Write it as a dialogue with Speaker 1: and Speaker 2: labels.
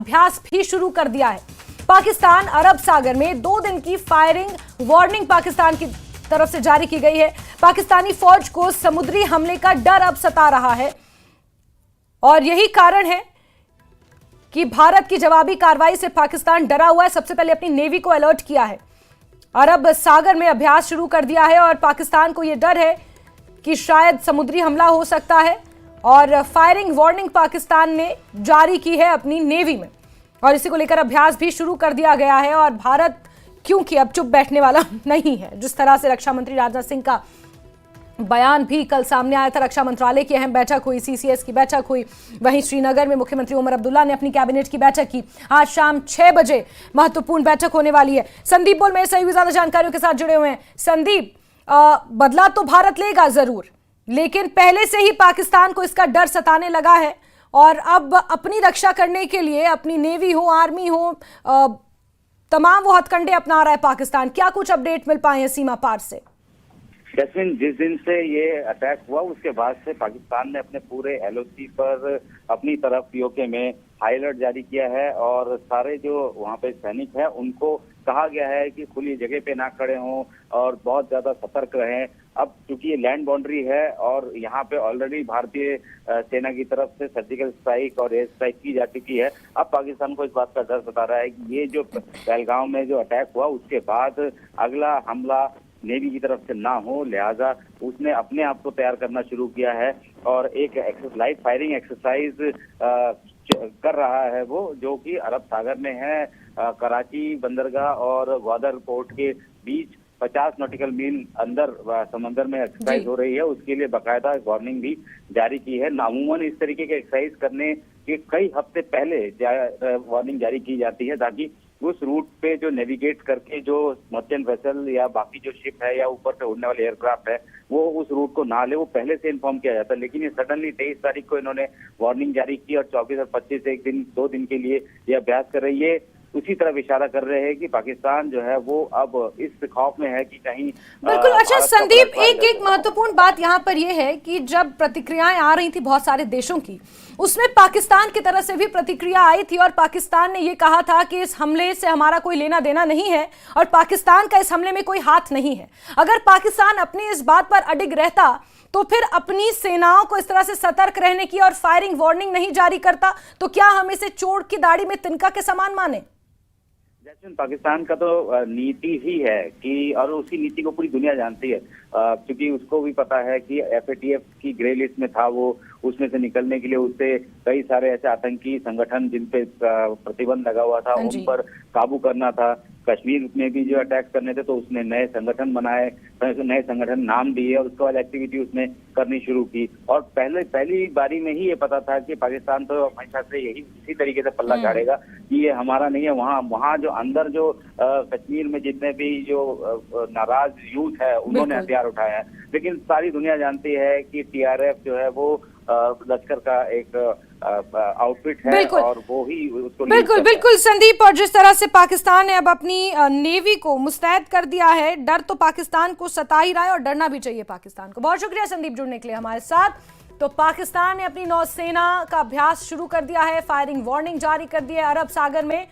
Speaker 1: अभ्यास भी शुरू कर दिया है। पाकिस्तान अरब सागर में 2 दिन की फायरिंग वार्निंग पाकिस्तान की तरफ से जारी की गई है। पाकिस्तानी फौज को समुद्री हमले का डर अब सता रहा है और यही कारण है कि भारत की जवाबी कार्रवाई से पाकिस्तान डरा हुआ है। सबसे पहले अपनी नेवी को अलर्ट किया है, अरब सागर में अभ्यास शुरू कर दिया है और पाकिस्तान को यह डर है कि शायद समुद्री हमला हो सकता है और फायरिंग वार्निंग पाकिस्तान ने जारी की है अपनी नेवी में और इसी को लेकर अभ्यास भी शुरू कर दिया गया है। और भारत क्योंकि अब चुप बैठने वाला नहीं है। जिस तरह से रक्षा मंत्री राजनाथ सिंह का बयान भी कल सामने आया था, रक्षा मंत्रालय की अहम बैठक हुई, सीसीएस की बैठक हुई, वहीं श्रीनगर में मुख्यमंत्री उमर अब्दुल्ला ने अपनी कैबिनेट की बैठक की। आज शाम 6 बजे महत्वपूर्ण बैठक होने वाली है। संदीप बोल मेरे सही ज्यादा जानकारियों के साथ जुड़े हुए हैं। संदीप, बदला तो भारत लेगा जरूर, लेकिन पहले से ही पाकिस्तान को इसका डर सताने लगा है और अब अपनी रक्षा करने के लिए अपनी नेवी हो, आर्मी हो, तमाम वो हथकंडे अपना रहा है पाकिस्तान। क्या कुछ अपडेट मिल पाए हैं सीमा पार से?
Speaker 2: जैस्मिन, जिस दिन से ये अटैक हुआ उसके बाद से पाकिस्तान ने अपने पूरे एलओसी पर अपनी तरफ पीओके में हाई अलर्ट जारी किया है और सारे जो वहाँ पे सैनिक हैं उनको कहा गया है कि खुली जगह पे ना खड़े हों और बहुत ज्यादा सतर्क रहें। अब चूंकि ये लैंड बाउंड्री है और यहाँ पे ऑलरेडी भारतीय सेना की तरफ से सर्जिकल स्ट्राइक और एयर स्ट्राइक की जा चुकी है। अब पाकिस्तान को इस बात का डर सता रहा है कि ये जो पहलगाम में जो अटैक हुआ उसके बाद अगला हमला नेवी की तरफ से ना हो, लिहाजा उसने अपने आप को तैयार करना शुरू किया है और एक लाइट फायरिंग एक्सरसाइज कर रहा है वो, जो कि अरब सागर में है। कराची बंदरगाह और ग्वादर पोर्ट के बीच 50 नॉटिकल मील अंदर समंदर में एक्सरसाइज हो रही है। उसके लिए बाकायदा वार्निंग भी जारी की है। अमूमन इस तरीके के एक्सरसाइज करने के कई हफ्ते पहले वार्निंग जारी की जाती है ताकि उस रूट पे जो नेविगेट करके जो मर्चेंट वेसल या बाकी जो शिप है या ऊपर से उड़ने वाले एयरक्राफ्ट है वो उस रूट को ना ले, वो पहले से इन्फॉर्म किया जाता है। लेकिन ये सडनली 23 तारीख को इन्होंने वार्निंग जारी की और 24 और 25 एक दिन 2 दिन के लिए ये अभ्यास कर रही है। उसी तरफ इशारा कर रहे हैं कि पाकिस्तान जो है वो अब इस खौफ में है कि कहीं
Speaker 1: बिल्कुल। अच्छा संदीप, एक महत्वपूर्ण बात यहाँ पर यह है कि जब प्रतिक्रियाएं आ रही थी बहुत सारे देशों की, उसमें पाकिस्तान की तरफ से भी प्रतिक्रिया आई थी और पाकिस्तान ने यह कहा था कि इस हमले से हमारा कोई लेना देना नहीं है और पाकिस्तान का इस हमले में कोई हाथ नहीं है। अगर पाकिस्तान अपनी इस बात पर अडिग रहता तो फिर अपनी सेनाओं को इस तरह से सतर्क रहने की और फायरिंग वार्निंग नहीं जारी करता, तो क्या हम इसे चोर की दाढ़ी में तिनका के समान माने?
Speaker 2: जैसे पाकिस्तान का तो नीति ही है कि, और उसी नीति को पूरी दुनिया जानती है क्योंकि उसको भी पता है कि एफएटीएफ की ग्रे लिस्ट में था वो, उसमें से निकलने के लिए उससे कई सारे ऐसे आतंकी संगठन जिन पे प्रतिबंध लगा हुआ था उन पर काबू करना था। कश्मीर में भी जो अटैक करने थे तो उसने नए संगठन बनाए, नए संगठन नाम दिए और उसके बाद एक्टिविटी उसने करनी शुरू की। और पहली बारी में ही ये पता था कि पाकिस्तान तो हमेशा से यही इसी तरीके से पल्ला झाड़ेगा कि ये हमारा नहीं है। वहाँ जो अंदर जो कश्मीर में जितने भी जो नाराज यूथ है उन्होंने हथियार उठाया है। लेकिन सारी दुनिया जानती है कि टीआरएफ जो है वो लश्कर का एक आउटफिट है और वो ही उसको
Speaker 1: बिल्कुल संदीप। और जिस तरह से पाकिस्तान ने अब अपनी नेवी को मुस्तैद कर दिया है, डर तो पाकिस्तान को सता ही रहा है और डरना भी चाहिए पाकिस्तान को। बहुत शुक्रिया संदीप जुड़ने के लिए हमारे साथ। तो पाकिस्तान ने अपनी नौसेना का अभ्यास शुरू कर दिया है, फायरिंग वार्निंग जारी कर दी है अरब सागर में।